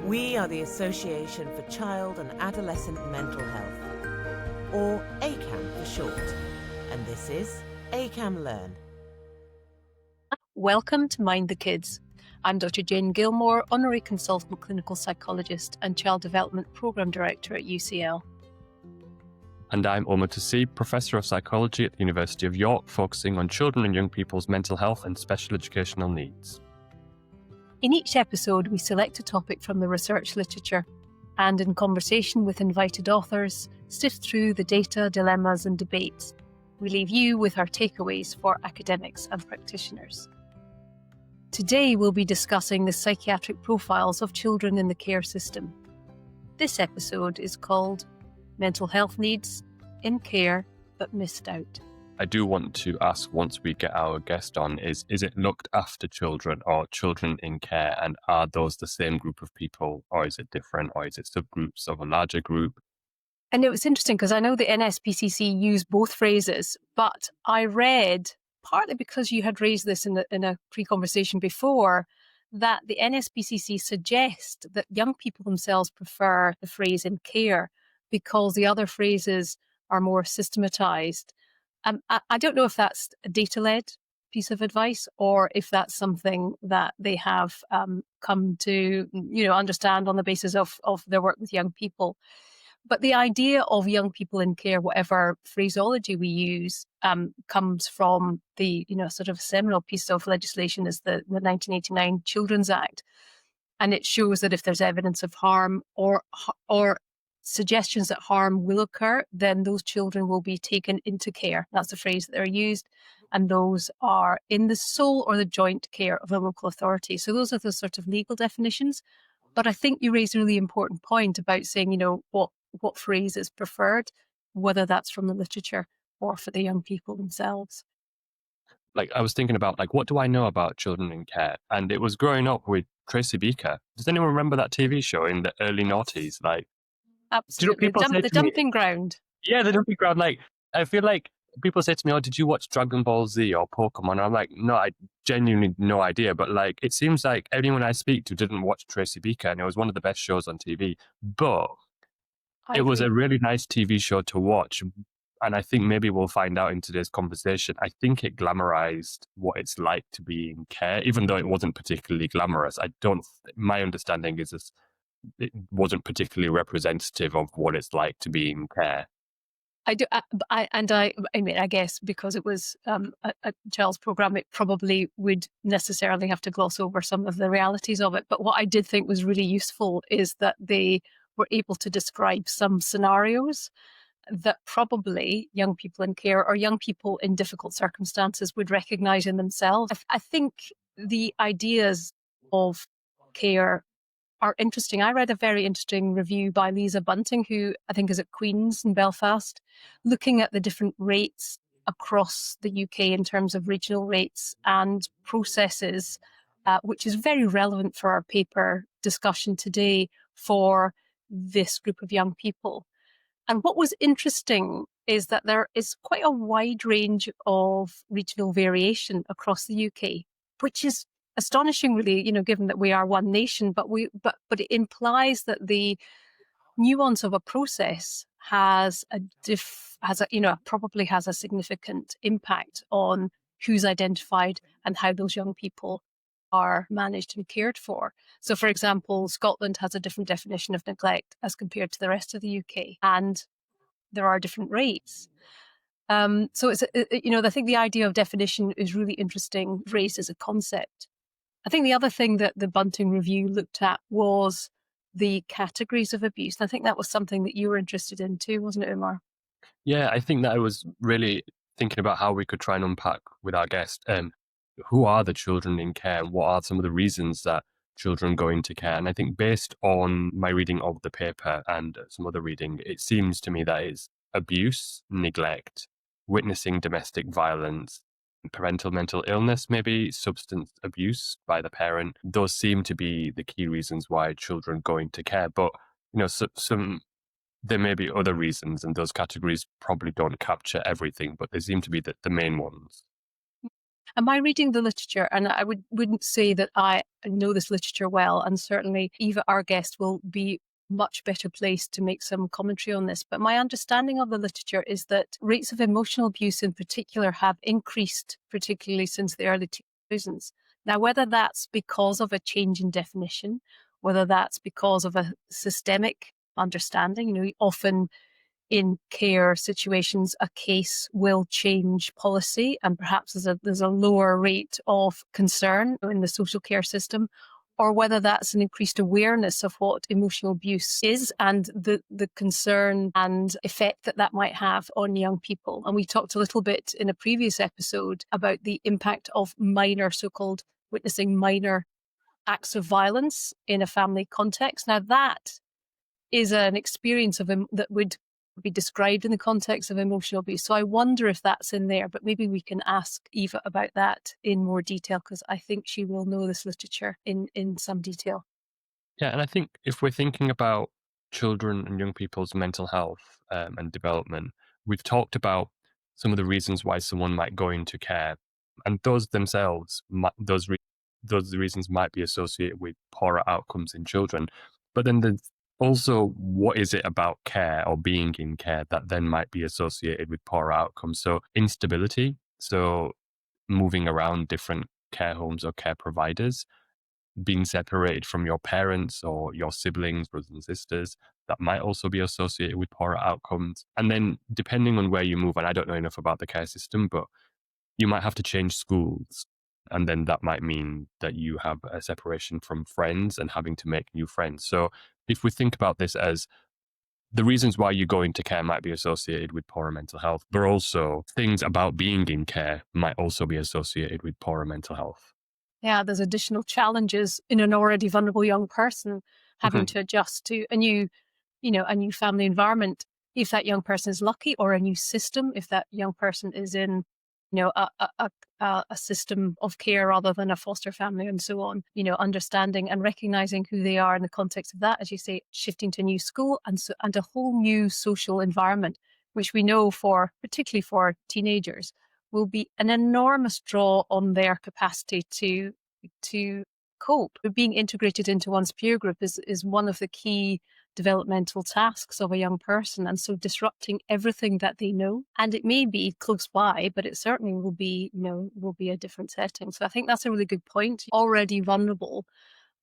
We are the Association for Child and Adolescent Mental Health, or ACAM for short, and this is ACAM Learn. Welcome to Mind the Kids. I'm Dr. Jane Gilmour, Honorary Consultant Clinical Psychologist and Child Development Programme Director at UCL. And I'm Umar Toseeb, Professor of Psychology at the University of York, focusing on children and young people's mental health and special educational needs. In each episode, we select a topic from the research literature and, in conversation with invited authors, sift through the data, dilemmas and debates. We leave you with our takeaways for academics and practitioners. Today, we'll be discussing the psychiatric profiles of children in the care system. This episode is called Mental Health Needs in Care but Missed Out. I do want to ask, once we get our guest on, is it looked after children or children in care? And are those the same group of people, or is it different, or is it subgroups of a larger group? And it was interesting because I know the NSPCC use both phrases, but I read, partly because you had raised this in a pre-conversation before, that the NSPCC suggest that young people themselves prefer the phrase in care because the other phrases are more systematized. I don't know if that's a data-led piece of advice or if that's something that they have come to understand on the basis of their work with young people. But the idea of young people in care, whatever phraseology we use, comes from the sort of seminal piece of legislation is the 1989 Children's Act. And it shows that if there's evidence of harm or suggestions that harm will occur, then those children will be taken into care. That's the phrase that they're used. And those are in the sole or the joint care of a local authority. So those are the sort of legal definitions. But I think you raised a really important point about saying, what phrase is preferred, whether that's from the literature or for the young people themselves. Like, I was thinking about, what do I know about children in care? And it was growing up with Tracy Beaker. Does anyone remember that TV show in the early noughties? Absolutely. The dumping ground. Yeah, the dumping ground. I feel like people say to me, "Oh, did you watch Dragon Ball Z or Pokemon?" And I'm like, no, I genuinely no idea. But it seems like anyone I speak to didn't watch Tracy Beaker, and it was one of the best shows on TV. But it was a really nice TV show to watch. And I think maybe we'll find out in today's conversation. I think it glamorized what it's like to be in care, even though it wasn't particularly glamorous. My understanding is it wasn't particularly representative of what it's like to be in care. I do, I guess because it was a child's program, it probably would necessarily have to gloss over some of the realities of it. But what I did think was really useful is that they were able to describe some scenarios that probably young people in care or young people in difficult circumstances would recognize in themselves. I think the ideas of care are interesting. I read a very interesting review by Lisa Bunting, who I think is at Queen's in Belfast, looking at the different rates across the UK in terms of regional rates and processes, which is very relevant for our paper discussion today for this group of young people. And what was interesting is that there is quite a wide range of regional variation across the UK, which is astonishing, really, given that we are one nation, but it implies that the nuance of a process probably has a significant impact on who's identified and how those young people are managed and cared for. So, for example, Scotland has a different definition of neglect as compared to the rest of the UK, and there are different rates. So it's I think the idea of definition is really interesting, raised as a concept. I think the other thing that the Bunting review looked at was the categories of abuse. And I think that was something that you were interested in too, wasn't it, Umar? Yeah, I think that I was really thinking about how we could try and unpack with our guest who are the children in care and what are some of the reasons that children go into care. And I think based on my reading of the paper and some other reading, it seems to me that it's abuse, neglect, witnessing domestic violence, parental mental illness, maybe substance abuse by the parent. Those seem to be the key reasons why children go into care. But, there may be other reasons, and those categories probably don't capture everything, but they seem to be the main ones. Am I reading the literature? And I wouldn't say that I know this literature well, and certainly Eva, our guest, will be much better placed to make some commentary on this. But my understanding of the literature is that rates of emotional abuse in particular have increased, particularly since the early 2000s. Now, whether that's because of a change in definition, whether that's because of a systemic understanding, often in care situations, a case will change policy, and perhaps there's a lower rate of concern in the social care system, or whether that's an increased awareness of what emotional abuse is and the concern and effect that might have on young people. And we talked a little bit in a previous episode about the impact of so-called witnessing minor acts of violence in a family context. Now, that is an experience that would be described in the context of emotional abuse. So I wonder if that's in there, but maybe we can ask Eva about that in more detail, because I think she will know this literature in some detail. Yeah, and I think if we're thinking about children and young people's mental health and development, we've talked about some of the reasons why someone might go into care, and those themselves, those reasons might be associated with poorer outcomes in children. But then there's also, what is it about care or being in care that then might be associated with poorer outcomes? So instability, so moving around different care homes or care providers, being separated from your parents or your siblings, brothers and sisters, that might also be associated with poorer outcomes. And then depending on where you move, and I don't know enough about the care system, but you might have to change schools. And then that might mean that you have a separation from friends and having to make new friends. So if we think about this as the reasons why you go into care might be associated with poorer mental health, but also things about being in care might also be associated with poorer mental health. Yeah, there's additional challenges in an already vulnerable young person having to adjust to a new family environment, if that young person is lucky, or a new system, if that young person is in, a system of care rather than a foster family, and so on. Understanding and recognizing who they are in the context of that, as you say, shifting to a new school and a whole new social environment, which we know particularly for teenagers, will be an enormous draw on their capacity to cope. Being integrated into one's peer group is one of the key developmental tasks of a young person, and so disrupting everything that they know. And it may be close by, but it certainly will be a different setting. So I think that's a really good point. Already vulnerable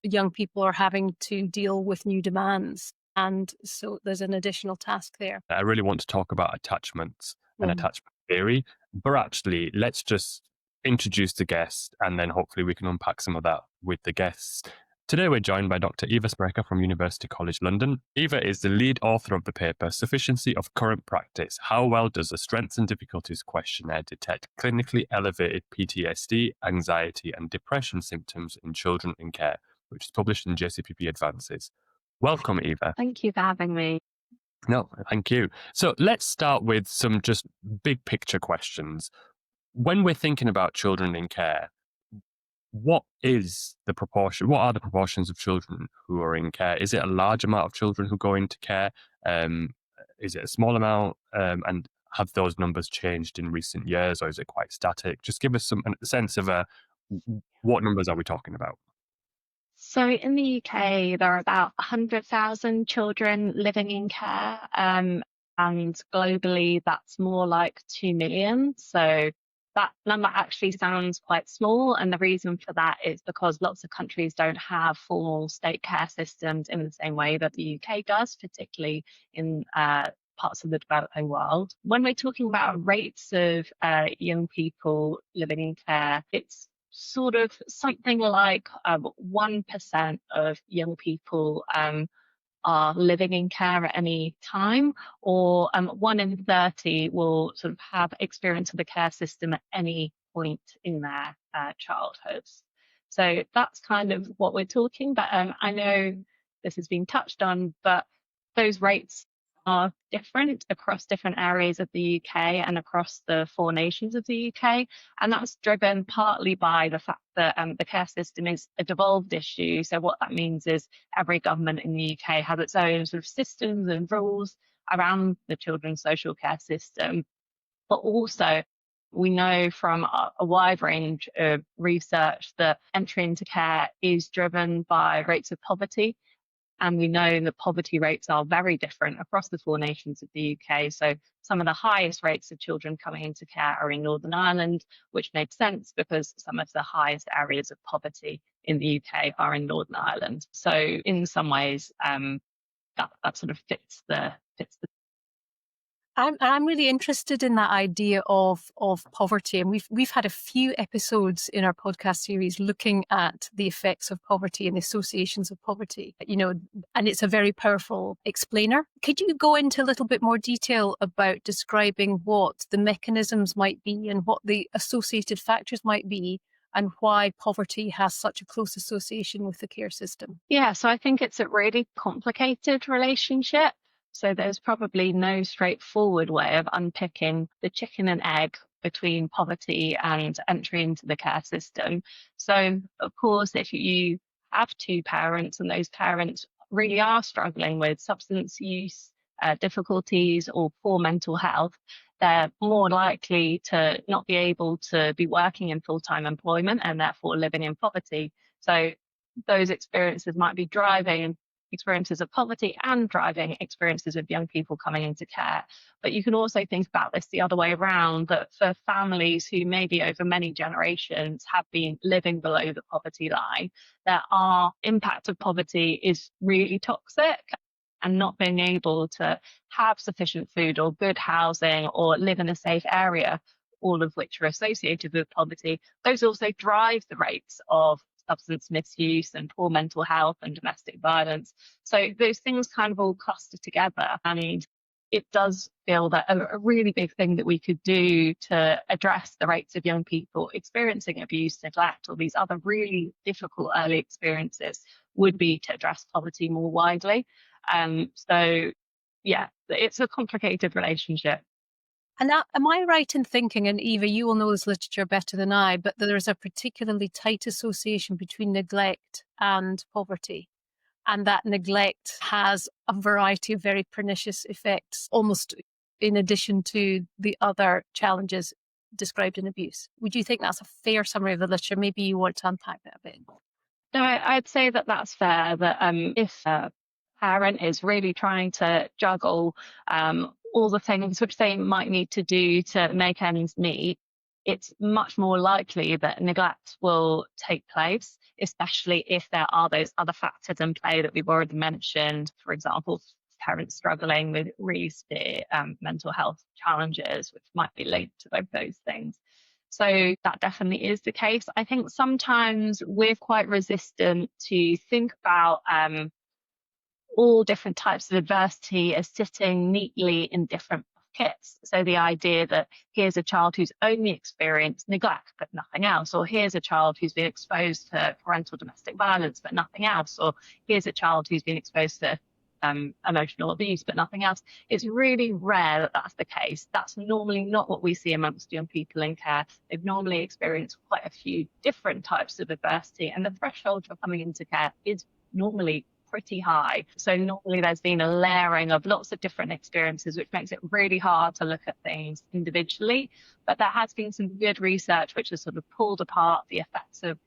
young people are having to deal with new demands, and so there's an additional task there. I really want to talk about attachments and attachment theory, but actually let's just introduce the guest, and then hopefully we can unpack some of that with the guests. Today we're joined by Dr. Eva Sprecher from University College London. Eva is the lead author of the paper Sufficiency of Current Practice: How Well Does the Strengths and Difficulties Questionnaire Detect Clinically Elevated PTSD, Anxiety and Depression Symptoms in Children in Care, which is published in JCPP Advances. Welcome, Eva. Thank you for having me. No, thank you. So let's start with some just big picture questions. When we're thinking about children in care, what are the proportions of children who are in care? Is it a large amount of children who go into care? Is it a small amount? And have those numbers changed in recent years, or is it quite static? Just give us a sense of what numbers are we talking about? So in the UK, there are about 100,000 children living in care, and globally, that's more like 2 million. So that number actually sounds quite small, and the reason for that is because lots of countries don't have formal state care systems in the same way that the UK does, particularly in parts of the developing world. When we're talking about rates of young people living in care, it's sort of something like 1% of young people are living in care at any time, or 1 in 30 will sort of have experience of the care system at any point in their childhoods. So that's kind of what we're talking about. I know this has been touched on, but those rates are different across different areas of the UK and across the 4 nations of the UK. And that's driven partly by the fact that the care system is a devolved issue. So what that means is every government in the UK has its own sort of systems and rules around the children's social care system. But also We know from a wide range of research that entry into care is driven by rates of poverty. And we know that poverty rates are very different across the 4 nations of the UK. So some of the highest rates of children coming into care are in Northern Ireland, which makes sense because some of the highest areas of poverty in the UK are in Northern Ireland. So in some ways, that sort of fits the. I'm really interested in that idea of poverty, and we've had a few episodes in our podcast series looking at the effects of poverty and the associations of poverty. And it's a very powerful explainer. Could you go into a little bit more detail about describing what the mechanisms might be and what the associated factors might be, and why poverty has such a close association with the care system? Yeah, so I think it's a really complicated relationship. So there's probably no straightforward way of unpicking the chicken and egg between poverty and entry into the care system. So, of course, if you have two parents and those parents really are struggling with substance use difficulties or poor mental health, they're more likely to not be able to be working in full-time employment and therefore living in poverty. So those experiences might be driving experiences of poverty and driving experiences of young people coming into care. But you can also think about this the other way around, that for families who maybe over many generations have been living below the poverty line, our impact of poverty is really toxic, and not being able to have sufficient food or good housing or live in a safe area, all of which are associated with poverty, those also drive the rates of substance misuse and poor mental health and domestic violence. So those things kind of all cluster together. And it does feel that a really big thing that we could do to address the rates of young people experiencing abuse, neglect, or these other really difficult early experiences would be to address poverty more widely. So yeah, it's a complicated relationship. And am I right in thinking, and Eva, you will know this literature better than I, but that there's a particularly tight association between neglect and poverty, and that neglect has a variety of very pernicious effects, almost in addition to the other challenges described in abuse? Would you think that's a fair summary of the literature? Maybe you want to unpack that a bit. No, I'd say that that's fair, that if a parent is really trying to juggle all the things which they might need to do to make ends meet, it's much more likely that neglect will take place, especially if there are those other factors in play that we've already mentioned. For example, parents struggling with really severe mental health challenges, which might be linked to both those things. So that definitely is the case. I think sometimes we're quite resistant to think about all different types of adversity as sitting neatly in different buckets. So the idea that here's a child who's only experienced neglect but nothing else, or here's a child who's been exposed to parental domestic violence but nothing else, or here's a child who's been exposed to emotional abuse but nothing else. It's really rare that that's the case. That's normally not what we see amongst young people in care. They've normally experienced quite a few different types of adversity, and the threshold for coming into care is normally pretty high. So normally there's been a layering of lots of different experiences, which makes it really hard to look at things individually. But there has been some good research which has sort of pulled apart the effects of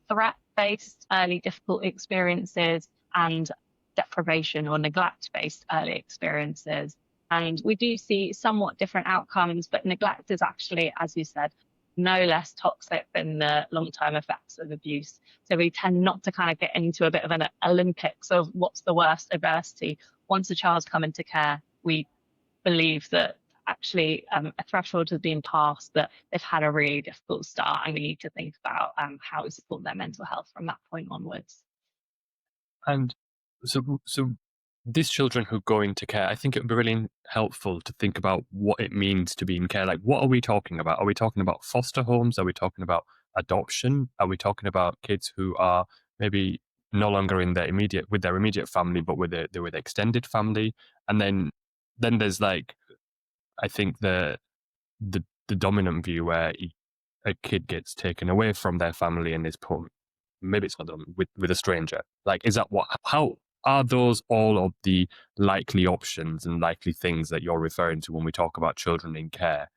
threat-based early difficult experiences and deprivation or neglect-based early experiences. And we do see somewhat different outcomes, but neglect is actually, as you said, no less toxic than the long-term effects of abuse. So we tend not to kind of get into a bit of an Olympics of what's the worst adversity. Once a child's come into care, we believe that actually a threshold has been passed, that they've had a really difficult start, and we need to think about how we support their mental health from that point onwards. And so these children who go into care, I think it would be really helpful to think about what it means to be in care. Like, what are we talking about? Are we talking about foster homes? Are we talking about adoption? Are we talking about kids who are maybe no longer in their immediate family, but with extended family? And then there's like, I think the dominant view where a kid gets taken away from their family and is put, maybe it's not done with a stranger. Like, is that how are those all of the likely options and likely things that you're referring to when we talk about children in care?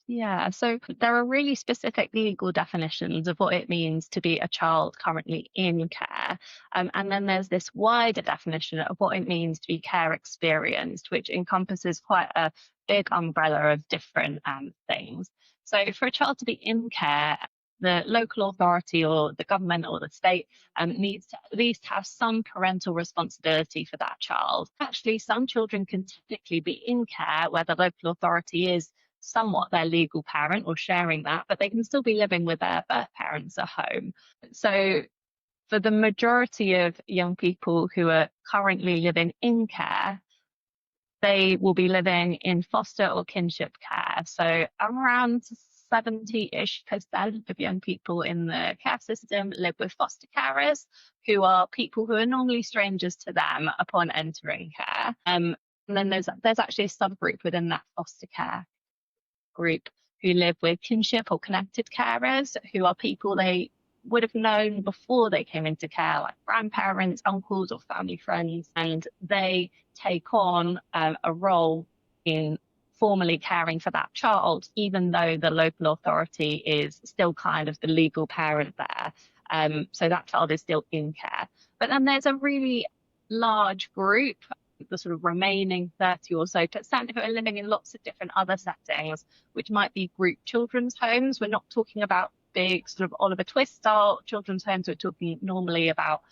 Yeah, so there are really specific legal definitions of what it means to be a child currently in care. And then there's this wider definition of what it means to be care experienced, which encompasses quite a big umbrella of different things. So for a child to be in care, the local authority or the government or the state needs to at least have some parental responsibility for that child. Actually, some children can technically be in care where the local authority is somewhat their legal parent or sharing that, but they can still be living with their birth parents at home. So for the majority of young people who are currently living in care, they will be living in foster or kinship care. So around 70-ish% of young people in the care system live with foster carers, who are people who are normally strangers to them upon entering care. And then there's actually a subgroup within that foster care group who live with kinship or connected carers, who are people they would have known before they came into care, like grandparents, uncles, or family friends, and they take on a role in formally caring for that child, even though the local authority is still kind of the legal parent there. So that child is still in care. But then there's a really large group, the sort of remaining 30 or so percent, who are living in lots of different other settings, which might be group children's homes. We're not talking about big sort of Oliver Twist style children's homes. We're talking normally about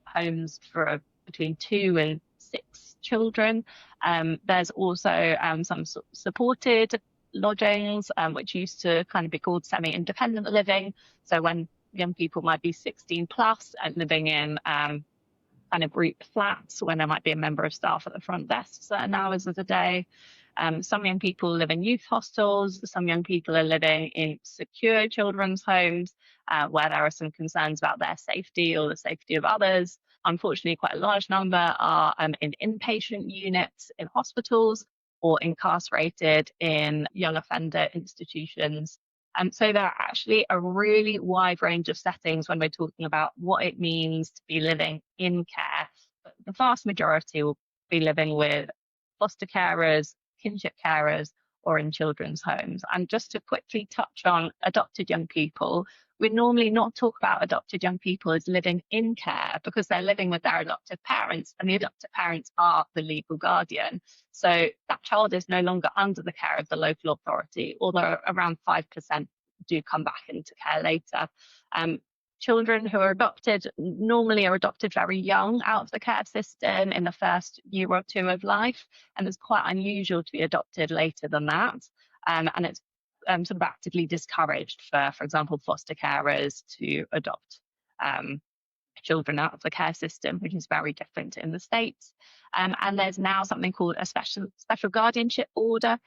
homes for between 2 and 6 children. There's also some supported lodgings, which used to kind of be called semi-independent living. So when young people might be 16 plus and living in kind of group flats, when there might be a member of staff at the front desk certain hours of the day. Some young people live in youth hostels. Some young people are living in secure children's homes where there are some concerns about their safety or the safety of others. Unfortunately, quite a large number are in inpatient units in hospitals or incarcerated in young offender institutions. So there are actually a really wide range of settings when we're talking about what it means to be living in care. But the vast majority will be living with foster carers, kinship carers, or in children's homes. And just to quickly touch on adopted young people, we normally not talk about adopted young people as living in care because they're living with their adoptive parents, and the adoptive parents are the legal guardian. So that child is no longer under the care of the local authority, although around 5% do come back into care later. Children who are adopted normally are adopted very young out of the care system in the first year or two of life, and it's quite unusual to be adopted later than that. And it's sort of actively discouraged for example, foster carers to adopt children out of the care system, which is very different in the States. And there's now something called a special guardianship order,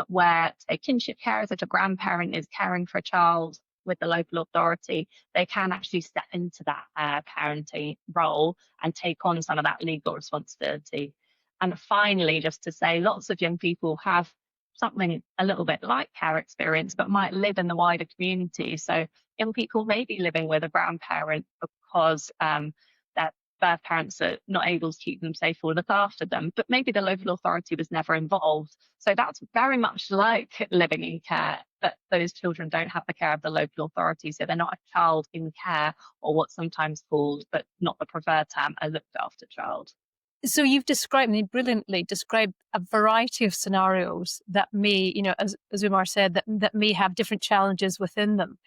where a kinship carer, if a grandparent is caring for a child with the local authority, they can actually step into that parenting role and take on some of that legal responsibility. And finally, just to say, lots of young people have something a little bit like care experience, but might live in the wider community. So young people may be living with a grandparent because their birth parents are not able to keep them safe or look after them, but maybe the local authority was never involved. So that's very much like living in care, but those children don't have the care of the local authority. So they're not a child in care, or what's sometimes called, but not the preferred term, a looked after child. So you've brilliantly described a variety of scenarios that may, as Umar said, that may have different challenges within them.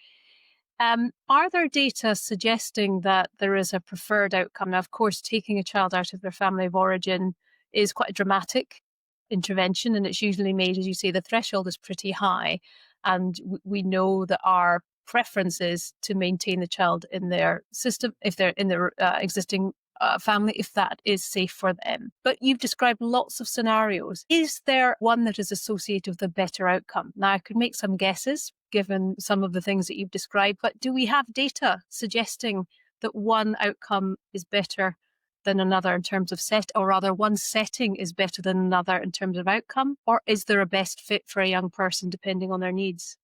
Are there data suggesting that there is a preferred outcome? Now, of course, taking a child out of their family of origin is quite a dramatic intervention, and it's usually made, as you say, the threshold is pretty high. And we know that our preference is to maintain the child in their system, if they're in their existing family, if that is safe for them. But you've described lots of scenarios. Is there one that is associated with a better outcome? Now, I could make some guesses given some of the things that you've described, but do we have data suggesting that one outcome is better than another in terms of one setting is better than another in terms of outcome? Or is there a best fit for a young person depending on their needs?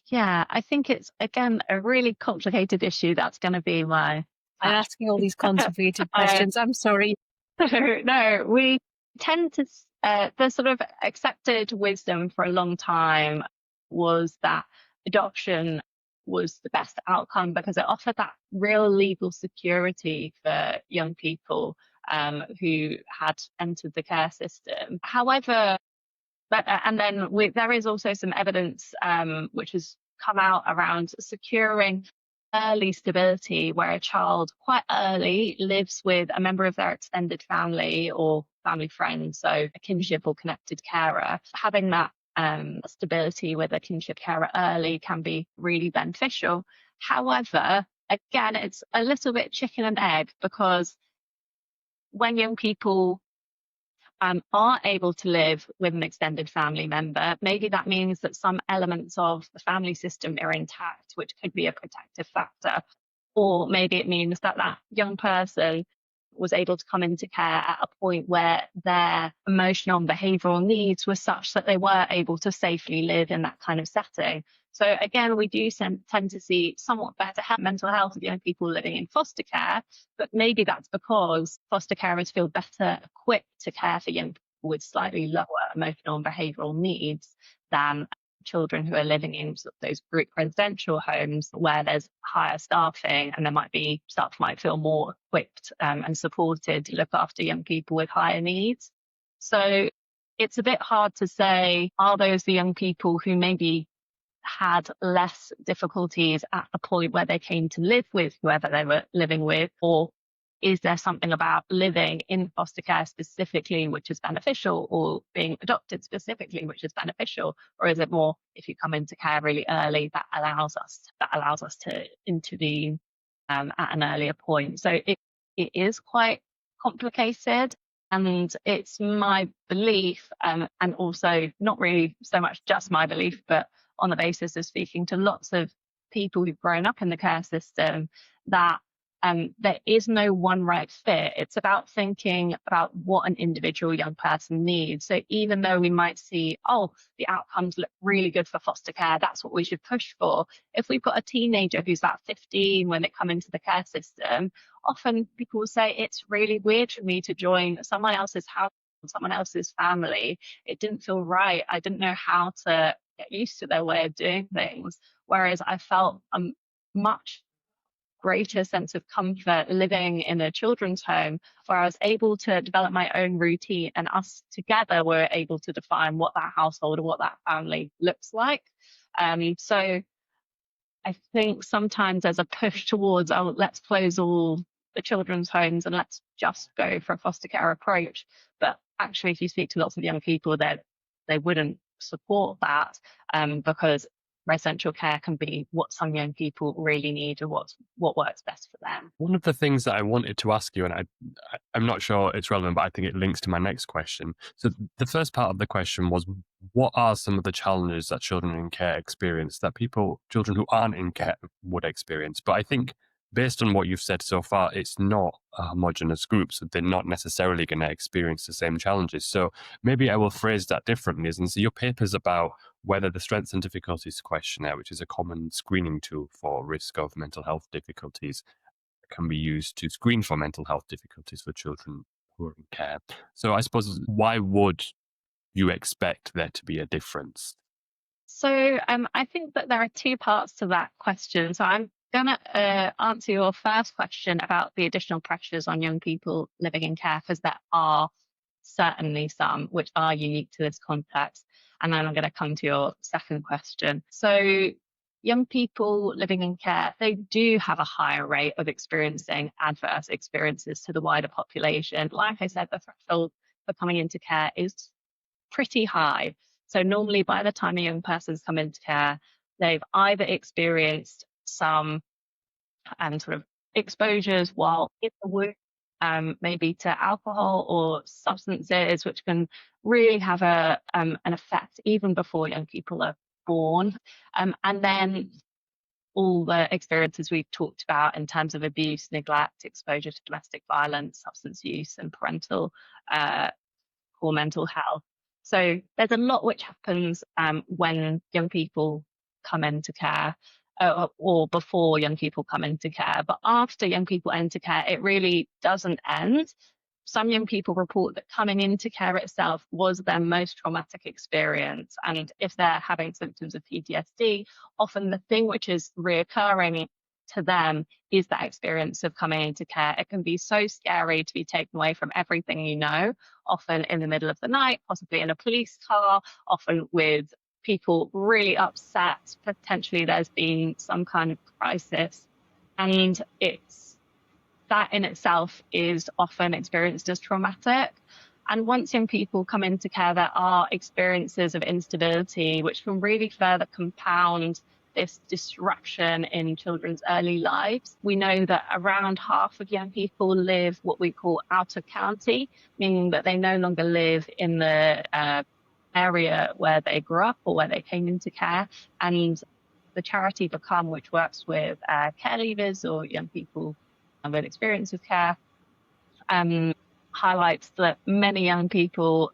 Yeah, I think it's, again, a really complicated issue. That's going to be my... I'm asking all these concentrated questions. I'm sorry. No, we tend to, the sort of accepted wisdom for a long time was that adoption was the best outcome because it offered that real legal security for young people who had entered the care system. However, there is also some evidence which has come out around securing early stability, where a child quite early lives with a member of their extended family or family friend, so a kinship or connected carer. Having that stability with a kinship carer early can be really beneficial. However, again, it's a little bit chicken and egg, because when young people are able to live with an extended family member, maybe that means that some elements of the family system are intact, which could be a protective factor. Or maybe it means that that young person was able to come into care at a point where their emotional and behavioural needs were such that they were able to safely live in that kind of setting. So again, we do tend to see somewhat better mental health of young people living in foster care, but maybe that's because foster carers feel better equipped to care for young people with slightly lower emotional and behavioural needs than children who are living in those group residential homes where there's higher staffing, and staff might feel more equipped and supported to look after young people with higher needs. So it's a bit hard to say, are those the young people who maybe had less difficulties at the point where they came to live with whoever they were living with, or is there something about living in foster care specifically which is beneficial, or being adopted specifically which is beneficial? Or is it more, if you come into care really early, that allows us to intervene at an earlier point? So it is quite complicated, and it's my belief, and also not really so much just my belief, but on the basis of speaking to lots of people who've grown up in the care system, that there is no one right fit. It's about thinking about what an individual young person needs. So even though we might see, the outcomes look really good for foster care, that's what we should push for. If we've got a teenager who's about 15 when they come into the care system, often people will say, it's really weird for me to join someone else's house, someone else's family. It didn't feel right. I didn't know how to get used to their way of doing things. Whereas I felt a much greater sense of comfort living in a children's home, where I was able to develop my own routine, and us together were able to define what that household or what that family looks like. So I think sometimes there's a push towards, let's close all the children's homes and let's just go for a foster care approach. But actually, if you speak to lots of young people, they wouldn't support that, because residential care can be what some young people really need and what works best for them. One of the things that I wanted to ask you, and I'm not sure it's relevant, but I think it links to my next question. So the first part of the question was, what are some of the challenges that children in care experience that children who aren't in care would experience? But I think based on what you've said so far, it's not a homogenous group, so they're not necessarily going to experience the same challenges. So maybe I will phrase that differently. And so your paper's about whether the Strengths and Difficulties questionnaire, which is a common screening tool for risk of mental health difficulties, can be used to screen for mental health difficulties for children who are in care. So I suppose, why would you expect there to be a difference? So I think that there are two parts to that question. So I'm going to answer your first question about the additional pressures on young people living in care, because there are certainly some which are unique to this context. And then I'm going to come to your second question. So young people living in care, they do have a higher rate of experiencing adverse experiences to the wider population. Like I said, the threshold for coming into care is pretty high. So normally by the time a young person's come into care, they've either experienced some sort of exposures while in the womb, maybe to alcohol or substances, which can really have an effect even before young people are born. And then all the experiences we've talked about in terms of abuse, neglect, exposure to domestic violence, substance use, and parental poor mental health. So there's a lot which happens when young people come into care, or before young people come into care. But after young people enter care, it really doesn't end. some young people report that coming into care itself was their most traumatic experience. And if they're having symptoms of PTSD, often the thing which is reoccurring to them is that experience of coming into care. It can be so scary to be taken away from everything you know, often in the middle of the night, possibly in a police car, often with people really upset. Potentially there's been some kind of crisis. And that in itself is often experienced as traumatic. And once young people come into care, there are experiences of instability, which can really further compound this disruption in children's early lives. We know that around half of young people live what we call out of county, meaning that they no longer live in the area where they grew up or where they came into care. And the charity Become, which works with care leavers or young people with experience of care, highlights that many young people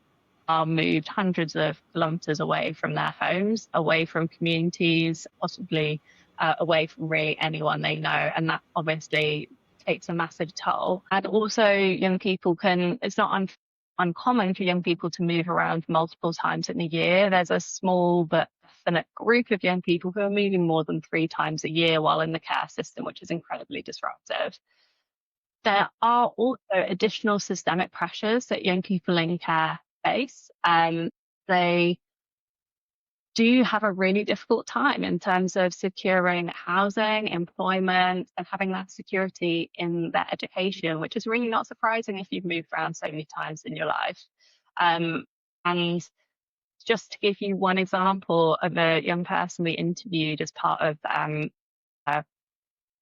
are moved hundreds of kilometres away from their homes, away from communities, possibly away from really anyone they know. And that obviously takes a massive toll. And also young people it's not uncommon for young people to move around multiple times in a year. There's a small but definite group of young people who are moving more than 3 times a year while in the care system, which is incredibly disruptive. There are also additional systemic pressures that young people in care face. They do have a really difficult time in terms of securing housing, employment, and having that security in their education, which is really not surprising if you've moved around so many times in your life. And just to give you one example of a young person we interviewed as part of a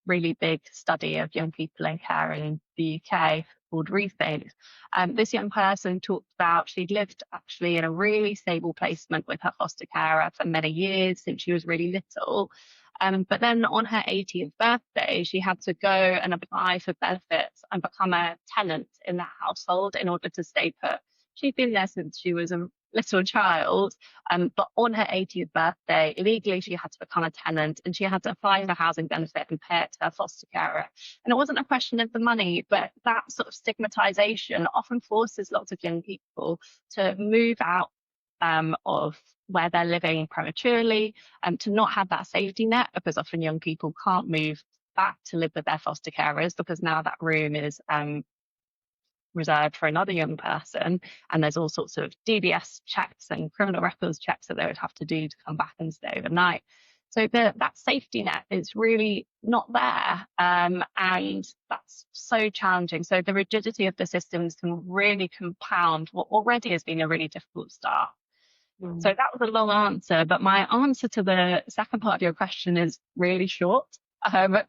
really big study of young people in care in the UK called Rethink. This young person talked about she'd lived actually in a really stable placement with her foster carer for many years since she was really little. But then on her 80th birthday, she had to go and apply for benefits and become a tenant in the household in order to stay put. She'd been there since she was a little child, but on her 80th birthday, legally she had to become a tenant and she had to apply for housing benefit and pay it to her foster carer. And it wasn't a question of the money, but that sort of stigmatization often forces lots of young people to move out of where they're living prematurely, to not have that safety net, because often young people can't move back to live with their foster carers because now that room is reserved for another young person, and there's all sorts of DBS checks and criminal records checks that they would have to do to come back and stay overnight. So that safety net is really not there, and that's so challenging. So the rigidity of the systems can really compound what already has been a really difficult start. So that was a long answer, but my answer to the second part of your question is really short,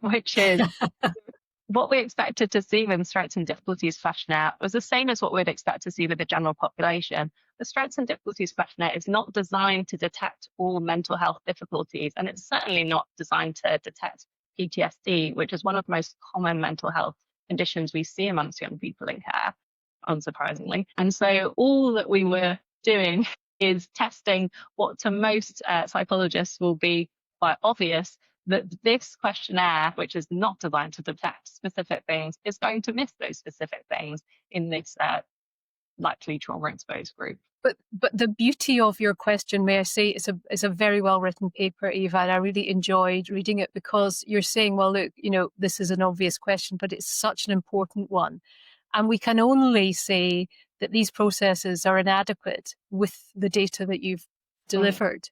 which is what we expected to see with Strengths and Difficulties questionnaire was the same as what we'd expect to see with the general population. The Strengths and Difficulties questionnaire is not designed to detect all mental health difficulties, and it's certainly not designed to detect PTSD, which is one of the most common mental health conditions we see amongst young people in care, unsurprisingly. And so all that we were doing is testing what to most psychologists will be quite obvious, that this questionnaire, which is not designed to detect specific things, is going to miss those specific things in this likely trauma-exposed group. But the beauty of your question, may I say, it's a very well written paper, Eva, and I really enjoyed reading it because you're saying, well, look, this is an obvious question, but it's such an important one. And we can only say that these processes are inadequate with the data that you've delivered.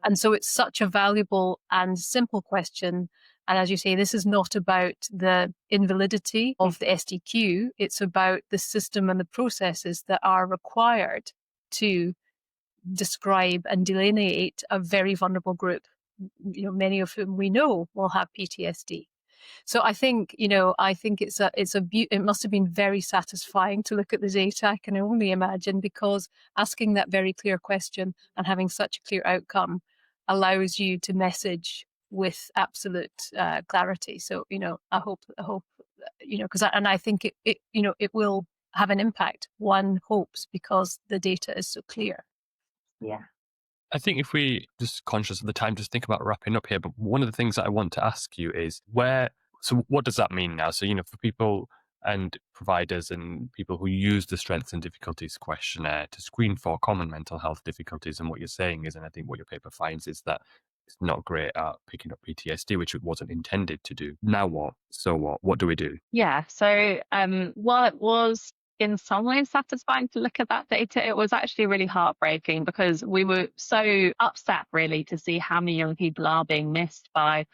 And so it's such a valuable and simple question. And as you say, this is not about the invalidity of the SDQ. It's about the system and the processes that are required to describe and delineate a very vulnerable group, many of whom we know will have PTSD. So I think, it must have been very satisfying to look at the data, I can only imagine, because asking that very clear question and having such a clear outcome allows you to message with absolute clarity. So, I hope, and I think it will have an impact, one hopes, because the data is so clear. Yeah. I think if we just conscious of the time, just think about wrapping up here. But one of the things that I want to ask you is so what does that mean now? So, for people and providers and people who use the Strengths and Difficulties questionnaire to screen for common mental health difficulties. And what you're saying is, and I think what your paper finds, is that it's not great at picking up PTSD, which it wasn't intended to do. Now what? So what? What do we do? Yeah. So while it was in some ways satisfying to look at that data, it was actually really heartbreaking because we were so upset really to see how many young people are being missed by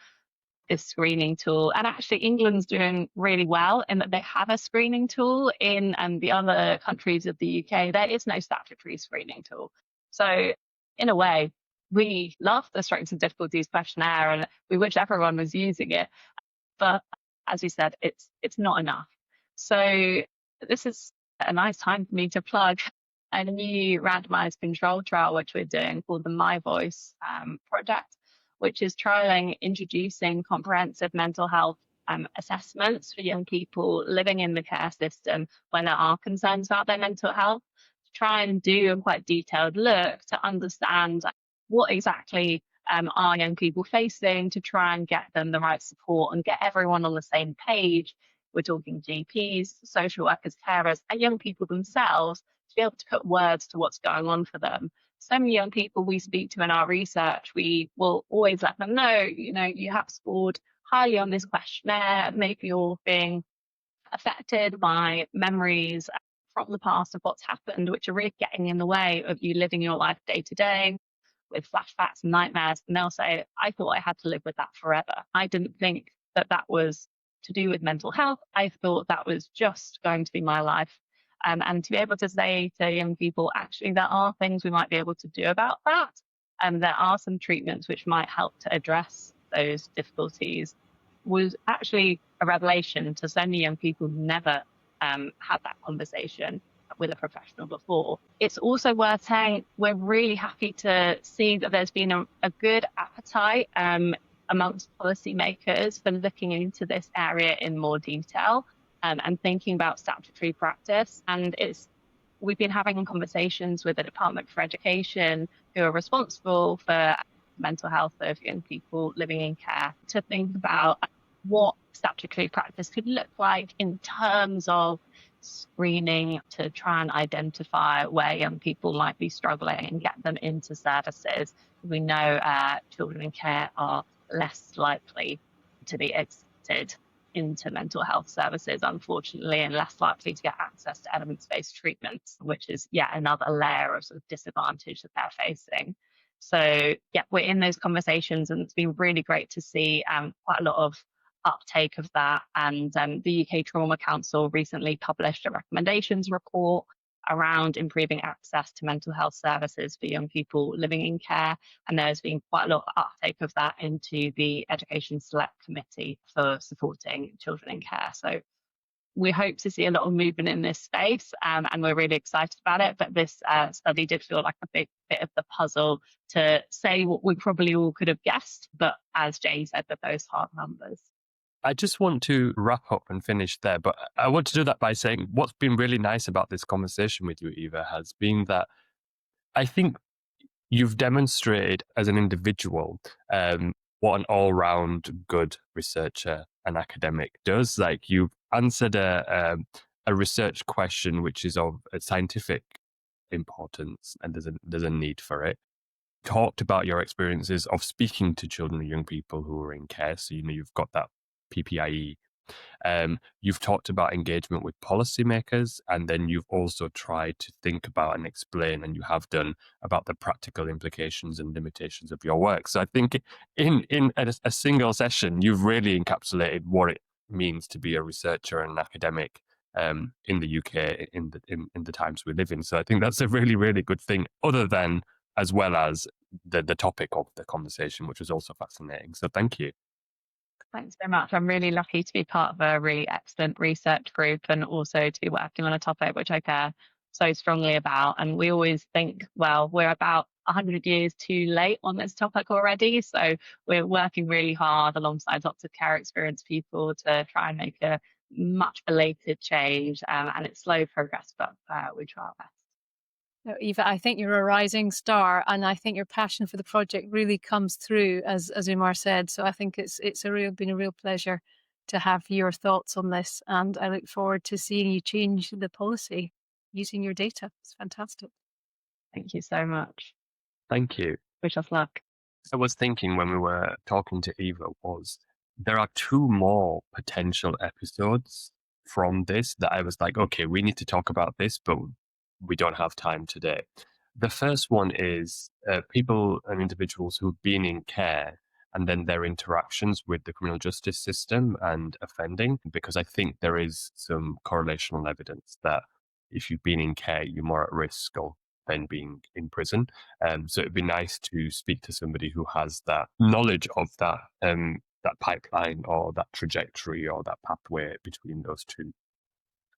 this screening tool. And actually England's doing really well in that they have a screening tool. In the other countries of the UK, there is no statutory screening tool. So in a way, we love the Strengths and Difficulties questionnaire and we wish everyone was using it. But as we said, it's not enough. So this is a nice time for me to plug a new randomized control trial, which we're doing called the My Voice project, which is trialing introducing comprehensive mental health assessments for young people living in the care system when there are concerns about their mental health, to try and do a quite detailed look to understand what exactly are young people facing, to try and get them the right support and get everyone on the same page. We're talking GPs, social workers, carers, and young people themselves to be able to put words to what's going on for them. So many young people we speak to in our research, we will always let them know, you have scored highly on this questionnaire. Maybe you're being affected by memories from the past of what's happened, which are really getting in the way of you living your life day to day with flashbacks and nightmares. And they'll say, I thought I had to live with that forever. I didn't think that that was to do with mental health. I thought that was just going to be my life. And to be able to say to young people, actually, there are things we might be able to do about that. And there are some treatments which might help to address those difficulties, was actually a revelation to so many young people who never had that conversation with a professional before. It's also worth saying we're really happy to see that there's been a good appetite amongst policymakers for looking into this area in more detail and thinking about statutory practice. And we've been having conversations with the Department for Education, who are responsible for mental health of young people living in care, to think about what statutory practice could look like in terms of screening to try and identify where young people might be struggling and get them into services. We know children in care are less likely to be accepted into mental health services, unfortunately, and less likely to get access to evidence-based treatments, which is yet another layer of sort of disadvantage that they're facing. So yeah, we're in those conversations, and it's been really great to see quite a lot of uptake of that. And the UK Trauma Council recently published a recommendations report around improving access to mental health services for young people living in care. And there's been quite a lot of uptake of that into the Education Select Committee for supporting children in care. So we hope to see a lot of movement in this space, and we're really excited about it. But this study did feel like a big bit of the puzzle to say what we probably all could have guessed, but as Jay said, with those hard numbers. I just want to wrap up and finish there, but I want to do that by saying what's been really nice about this conversation with you, Eva, has been that I think you've demonstrated as an individual what an all-round good researcher and academic does. Like, you've answered a research question which is of a scientific importance, and there's a need for it. Talked about your experiences of speaking to children and young people who are in care, so you've got that PPIE. You've talked about engagement with policymakers, and then you've also tried to think about and explain, and you have done, about the practical implications and limitations of your work. So I think in a single session, you've really encapsulated what it means to be a researcher and an academic in the UK in the times we live in. So I think that's a really, really good thing, other than as well as the topic of the conversation, which was also fascinating. So thank you. Thanks very much. I'm really lucky to be part of a really excellent research group, and also to be working on a topic which I care so strongly about. And we always think, well, we're about 100 years too late on this topic already. So we're working really hard alongside lots of care experienced people to try and make a much belated change. And it's slow progress, but we try our best. No, Eva, I think you're a rising star, and I think your passion for the project really comes through, as Umar said. So I think it's been a real pleasure to have your thoughts on this, and I look forward to seeing you change the policy using your data. It's fantastic. Thank you so much. Thank you. Wish us luck. I was thinking when we were talking to Eva was there are 2 more potential episodes from this that I was like, okay, we need to talk about this, but we don't have time today. The first one is people and individuals who've been in care and then their interactions with the criminal justice system and offending, because I think there is some correlational evidence that if you've been in care, you're more at risk of then being in prison. So it'd be nice to speak to somebody who has that knowledge of that that pipeline or that trajectory or that pathway between those two.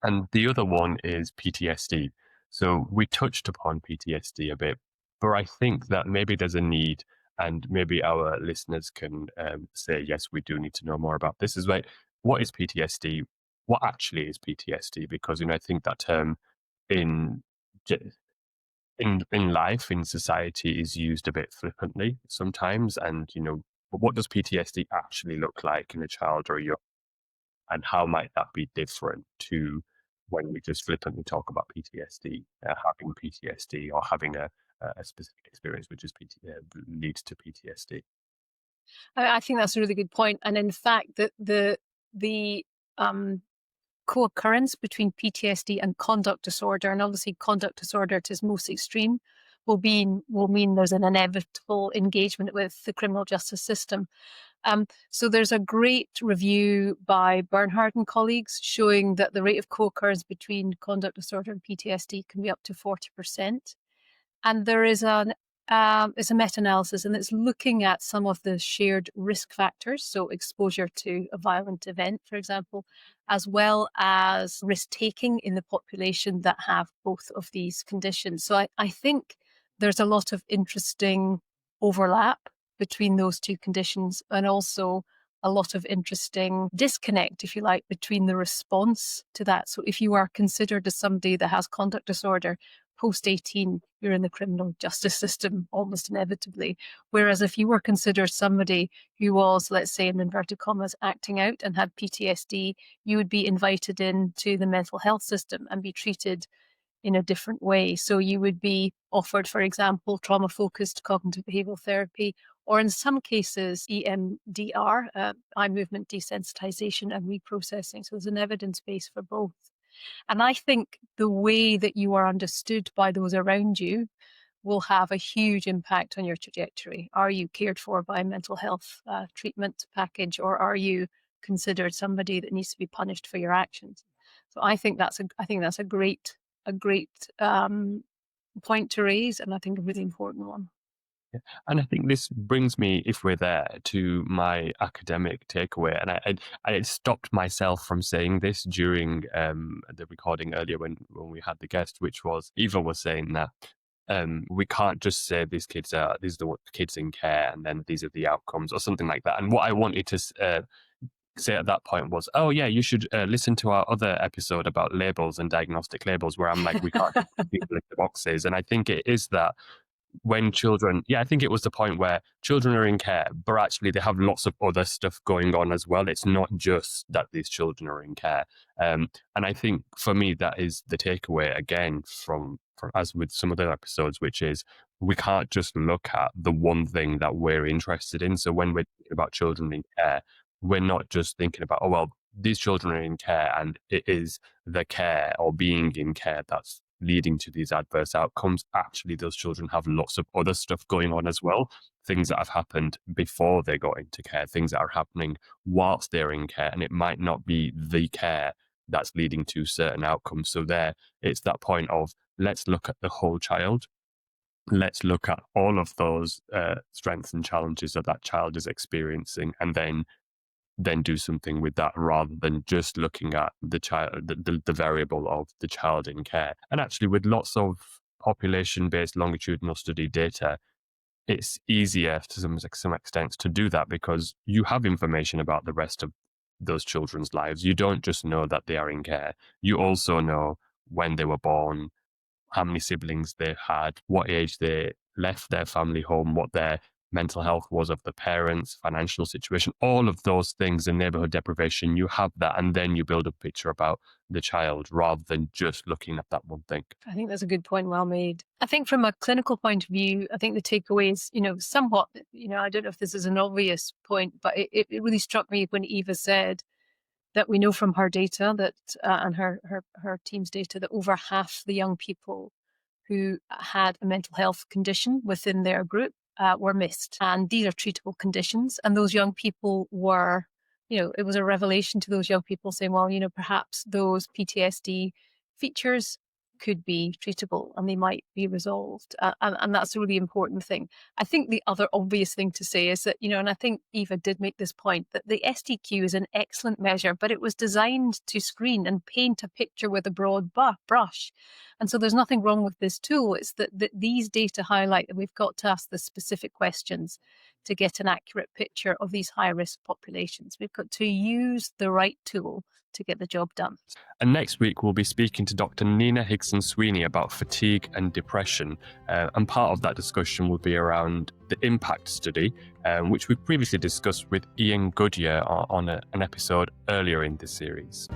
And the other one is PTSD. So we touched upon PTSD a bit, but I think that maybe there's a need, and maybe our listeners can say, yes, we do need to know more about this. Is like, what is PTSD? What actually is PTSD? Because I think that term in life, in society, is used a bit flippantly sometimes. And, but what does PTSD actually look like in a child or a young, and how might that be different to when we just flippantly talk about PTSD, having PTSD or having a specific experience which is leads to PTSD? I think that's a really good point. And in fact, the co-occurrence between PTSD and conduct disorder, and obviously conduct disorder at its most extreme, will mean there's an inevitable engagement with the criminal justice system. So there's a great review by Bernhard and colleagues showing that the rate of co-occurrence between conduct disorder and PTSD can be up to 40%. And there is it's a meta-analysis, and it's looking at some of the shared risk factors, so exposure to a violent event, for example, as well as risk-taking in the population that have both of these conditions. So I think there's a lot of interesting overlap between those two conditions, and also a lot of interesting disconnect, if you like, between the response to that. So if you are considered as somebody that has conduct disorder, post-18, you're in the criminal justice system almost inevitably. Whereas if you were considered somebody who was, let's say, in inverted commas, acting out and had PTSD, you would be invited into the mental health system and be treated in a different way. So you would be offered, for example, trauma-focused cognitive behavioural therapy, or in some cases, EMDR, eye movement desensitization and reprocessing. So there's an evidence base for both. And I think the way that you are understood by those around you will have a huge impact on your trajectory. Are you cared for by a mental health treatment package, or are you considered somebody that needs to be punished for your actions? So I think that's a great point to raise, and I think a really important one. Yeah. And I think this brings me, if we're there, to my academic takeaway. And I stopped myself from saying this during the recording earlier when we had the guest, which was Eva was saying that we can't just say these are the kids in care and then these are the outcomes or something like that. And what I wanted to say at that point was, oh yeah, you should listen to our other episode about labels and diagnostic labels, where I'm like, we can't tick the boxes. And I think it is that when children, I think it was the point where children are in care, but actually they have lots of other stuff going on as well. It's not just that these children are in care. And I think for me, that is the takeaway again from as with some other episodes, which is we can't just look at the one thing that we're interested in. So when we're thinking about children in care, we're not just thinking about, oh, well, these children are in care and it is the care or being in care that's leading to these adverse outcomes. Actually, those children have lots of other stuff going on as well. Things that have happened before they got into care, things that are happening whilst they're in care. And it might not be the care that's leading to certain outcomes. So it's that point of, let's look at the whole child. Let's look at all of those strengths and challenges that child is experiencing, and then do something with that, rather than just looking at the child, the variable of the child in care. And actually, with lots of population-based longitudinal study data, it's easier to some extent to do that, because you have information about the rest of those children's lives. You don't just know that they are in care. You also know when they were born, how many siblings they had, what age they left their family home, what their mental health was of the parents, financial situation, all of those things in neighborhood deprivation, you have that, and then you build a picture about the child rather than just looking at that one thing. I think that's a good point, well made. I think from a clinical point of view, I think the takeaway is, somewhat, I don't know if this is an obvious point, but it really struck me when Eva said that we know from her data that, and her team's data, that over half the young people who had a mental health condition within their group were missed. And these are treatable conditions. And those young people were, it was a revelation to those young people saying, well, perhaps those PTSD features could be treatable and they might be resolved. And that's a really important thing. I think the other obvious thing to say is that, and I think Eva did make this point, that the SDQ is an excellent measure, but it was designed to screen and paint a picture with a broad brush. And so there's nothing wrong with this tool. It's that these data highlight that we've got to ask the specific questions to get an accurate picture of these high-risk populations. We've got to use the right tool to get the job done. And next week, we'll be speaking to Dr. Nina Higson-Sweeney about fatigue and depression. And part of that discussion will be around the impact study, which we previously discussed with Ian Goodyear on an episode earlier in this series.